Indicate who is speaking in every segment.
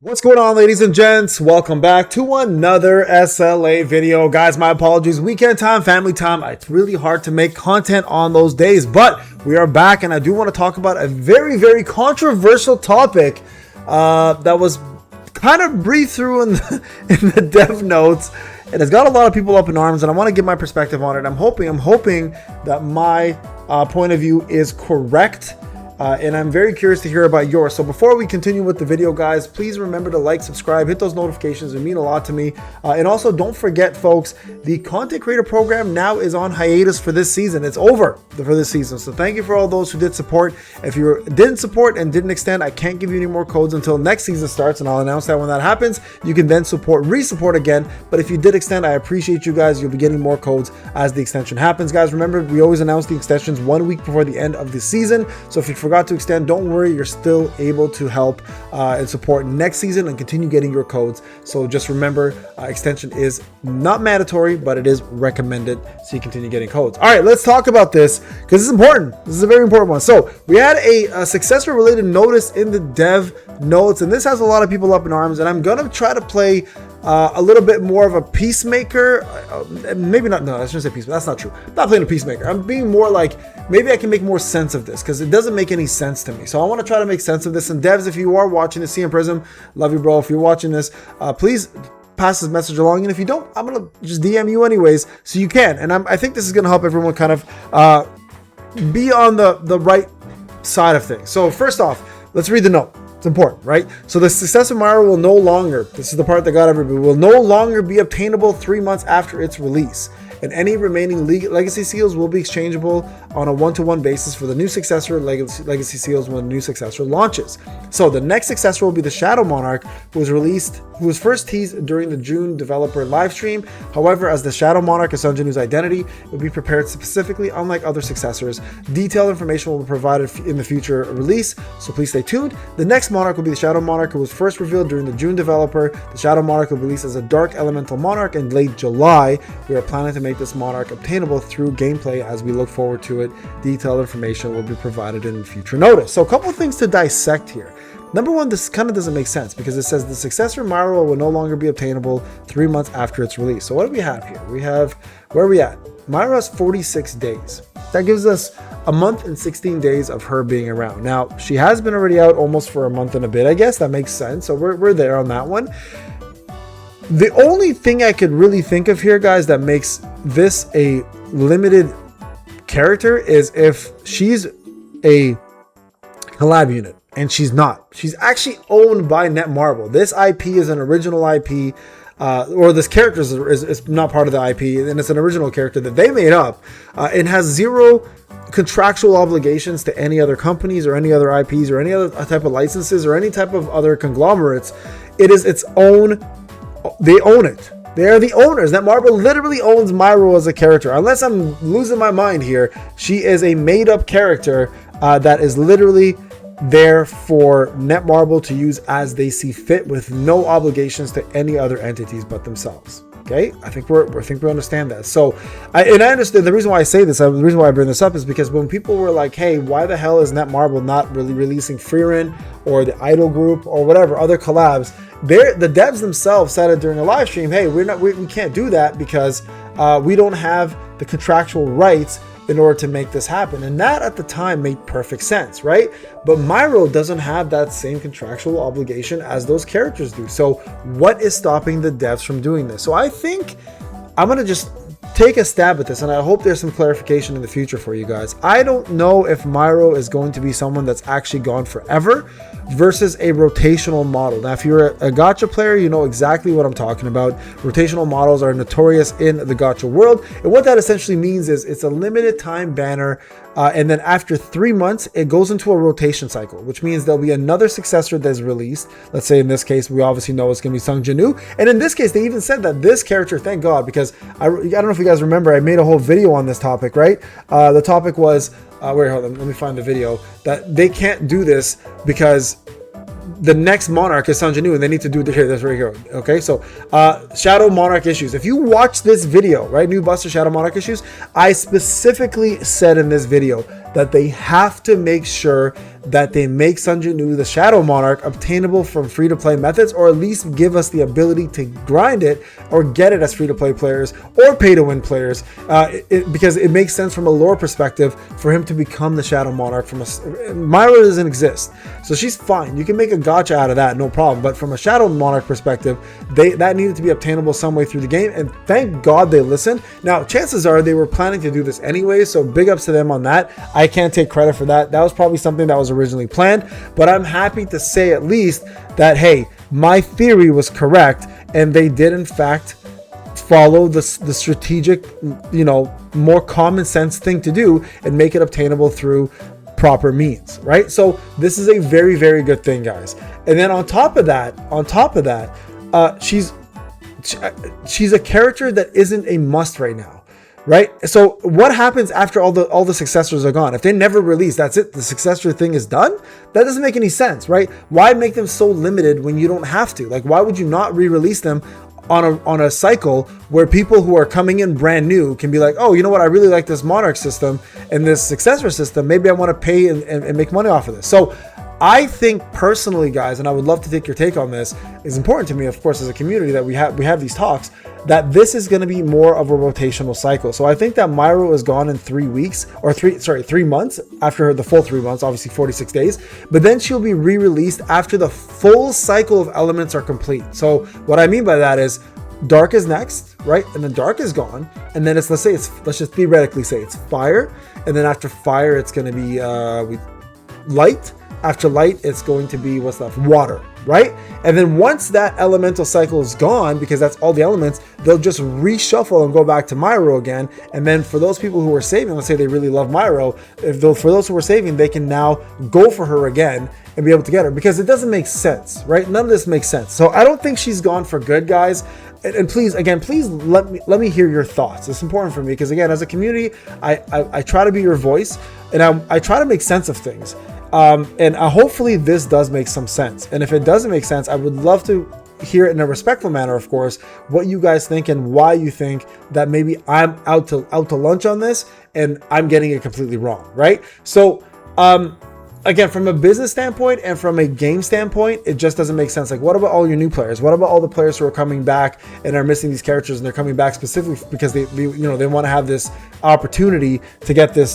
Speaker 1: What's going on, ladies and gents? Welcome back to another SLA video. Guys, my apologies. Weekend time, family time. It's really hard to make content on those days, but we are back, and I do want to talk about a very controversial topic that was kind of breathed through in the dev notes. It has got a lot of people up in arms, and I want to give my perspective on it. I'm hoping that my point of view is correct. And I'm very curious to hear about yours. So before we continue with the video, guys, please remember to like, subscribe, hit those notifications. It mean a lot to me. And also don't forget, folks, the content creator program now is on hiatus for this season. It's over for this season. So thank you for all those who did support. If you didn't support and didn't extend, I can't give you any more codes until next season starts, and I'll announce that when that happens. You can then re-support again. But if you did extend, I appreciate you guys. You'll be getting more codes as the extension happens. Guys, remember, we always announce the extensions 1 week before the end of the season. So if you forgot to extend, don't worry, you're still able to help and support next season and continue getting your codes. So just remember, extension is not mandatory, but it is recommended, so you continue getting codes. All right, let's talk about this because it's important. This is a very important one. So we had a successor related notice in the dev notes, and this has a lot of people up in arms, and I'm gonna try to play a little bit more of a peacemaker. Maybe not. No, I shouldn't say peacemaker. That's not true. I'm not playing a peacemaker. I'm being more like, maybe I can make more sense of this because it doesn't make any sense to me. So I want to try to make sense of this. And devs, if you are watching this, CM Prism, love you, bro. If you're watching this, please pass this message along. And if you don't, I'm going to just DM you anyways, so you can. And I think this is going to help everyone kind of be on the right side of things. So first off, let's read the note. It's important, right? So the Successor Myro will no longer, this is the part that got everybody, will no longer be obtainable 3 months after its release. And any remaining legacy seals will be exchangeable on a one-to-one basis for the new Successor legacy seals when the new Successor launches. So the next Successor will be the Shadow Monarch, who was first teased during the June developer livestream. However, as the Shadow Monarch is Sunjanu's identity, it will be prepared specifically, unlike other Successors. Detailed information will be provided in the future release, so please stay tuned. The next Monarch will be the Shadow Monarch, who was first revealed during the June developer. The Shadow Monarch will be released as a Dark Elemental Monarch in late July. We are planning to make this monarch obtainable through gameplay as we look forward to it. Detailed information will be provided in future notice. So a couple of things to dissect here. Number one, this kind of doesn't make sense because it says the Successor Myro will no longer be obtainable 3 months after its release. So what do we have here? We have, where are we at? Myro has 46 days. That gives us a month and 16 days of her being around. Now, she has been already out almost for a month and a bit, I guess. That makes sense. So we're there on that one. The only thing I could really think of here, guys, that makes this a limited character is if she's a collab unit, and she's not. She's actually owned by Netmarble. This IP is an original IP, or this character is not part of the IP, and it's an original character that they made up. It has zero contractual obligations to any other companies or any other IPs or any other type of licenses or any type of other conglomerates. It is its own. They own it. They are the owners. Netmarble literally owns Myro as a character. Unless I'm losing my mind here, she is a made-up character that is literally there for Netmarble to use as they see fit, with no obligations to any other entities but themselves. Okay, I think we understand that. So, I understand the reason why I say this. The reason why I bring this up is because when people were like, "Hey, why the hell is Netmarble not really releasing Freerin or the Idol Group or whatever other collabs?" The devs themselves said it during a live stream. Hey, we can't do that because we don't have the contractual rights in order to make this happen. And that at the time made perfect sense, right? But Myro doesn't have that same contractual obligation as those characters do. So what is stopping the devs from doing this? So I think I'm going to just take a stab at this, and I hope there's some clarification in the future for you guys. I don't know if Myro is going to be someone that's actually gone forever versus a rotational model. Now, if you're a gacha player, you know exactly what I'm talking about. Rotational models are notorious in the gacha world, and what that essentially means is it's a limited time banner, and then after 3 months, it goes into a rotation cycle, which means there'll be another Successor that's released. Let's say in this case, we obviously know it's going to be Sung Jinu, and in this case, they even said that this character, thank God, because I don't know if you guys remember, I made a whole video on this topic, right? The topic was, wait, hold on, let me find the video, that they can't do this because the next Monarch is Sanjanu, and they need to do this right here. Okay, so Shadow Monarch issues. If you watch this video, right, New Buster Shadow Monarch issues, I specifically said in this video that they have to make sure that they make Sanjanu, the Shadow Monarch, obtainable from free-to-play methods, or at least give us the ability to grind it or get it as free-to-play players or pay-to-win players, because it makes sense from a lore perspective for him to become the Shadow Monarch. Myro doesn't exist, so she's fine. You can make a gacha out of that, no problem. But from a Shadow Monarch perspective, that needed to be obtainable some way through the game, and thank God they listened. Now, chances are they were planning to do this anyway, so big ups to them on that. I can't take credit for that. That was probably something that was originally planned, but I'm happy to say at least that, hey, my theory was correct, and they did in fact follow the strategic, more common sense thing to do and make it obtainable through proper means, right? So this is a very, very good thing, guys. And then on top of that, she's a character that isn't a must right now, right? So what happens after all the successors are gone? If they never release, that's it, the successor thing is done? That doesn't make any sense, right? Why make them so limited when you don't have to? Like, why would you not re-release them on a cycle where people who are coming in brand new can be like, oh, you know what, I really like this monarch system and this successor system, maybe I want to pay and make money off of this. So I think personally, guys, and I would love to take your take on this, it's important to me, of course, as a community that we have these talks, that this is going to be more of a rotational cycle. So I think that Myro is gone in 3 weeks, or 3 months after the full 3 months, obviously 46 days, but then she'll be re-released after the full cycle of elements are complete. So what I mean by that is dark is next, right? And then dark is gone. And then let's just theoretically say it's fire. And then after fire, it's going to be light. After light, it's going to be what's left? Water, right? And then once that elemental cycle is gone, because that's all the elements, they'll just reshuffle and go back to Myro again. And then for those people who are saving, let's say they really love Myro, for those who are saving, they can now go for her again and be able to get her, because it doesn't make sense, right? None of this makes sense. So I don't think she's gone for good, guys. And please let me hear your thoughts. It's important for me because, again, as a community, I try to be your voice, and I try to make sense of things. And hopefully this does make some sense. And if it doesn't make sense, I would love to hear it in a respectful manner, of course, what you guys think and why you think that maybe I'm out to lunch on this and I'm getting it completely wrong, right? So, again, from a business standpoint and from a game standpoint, it just doesn't make sense. Like, what about all your new players? What about all the players who are coming back and are missing these characters, and they're coming back specifically because they want to have this opportunity to get the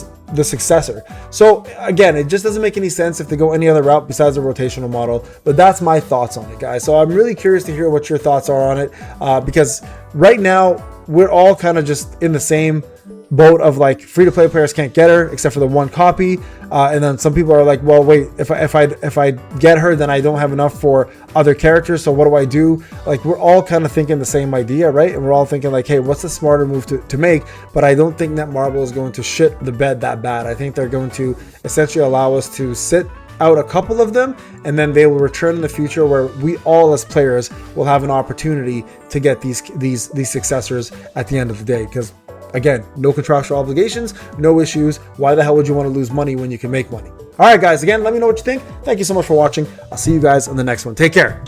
Speaker 1: successor? So again, it just doesn't make any sense if they go any other route besides the rotational model. But that's my thoughts on it, guys. So I'm really curious to hear what your thoughts are on it, because right now we're all kind of just in the same boat of like free-to-play players can't get her except for the one copy, and then some people are like, well, wait, if I get her, then I don't have enough for other characters, so what do I do? Like, we're all kind of thinking the same idea, right? And we're all thinking like, hey, what's the smarter move to make? But I don't think Netmarble is going to shit the bed that bad. I think they're going to essentially allow us to sit out a couple of them, and then they will return in the future where we all as players will have an opportunity to get these successors at the end of the day. Because again, no contractual obligations, no issues. Why the hell would you want to lose money when you can make money? All right, guys, again, let me know what you think. Thank you so much for watching. I'll see you guys on the next one. Take care.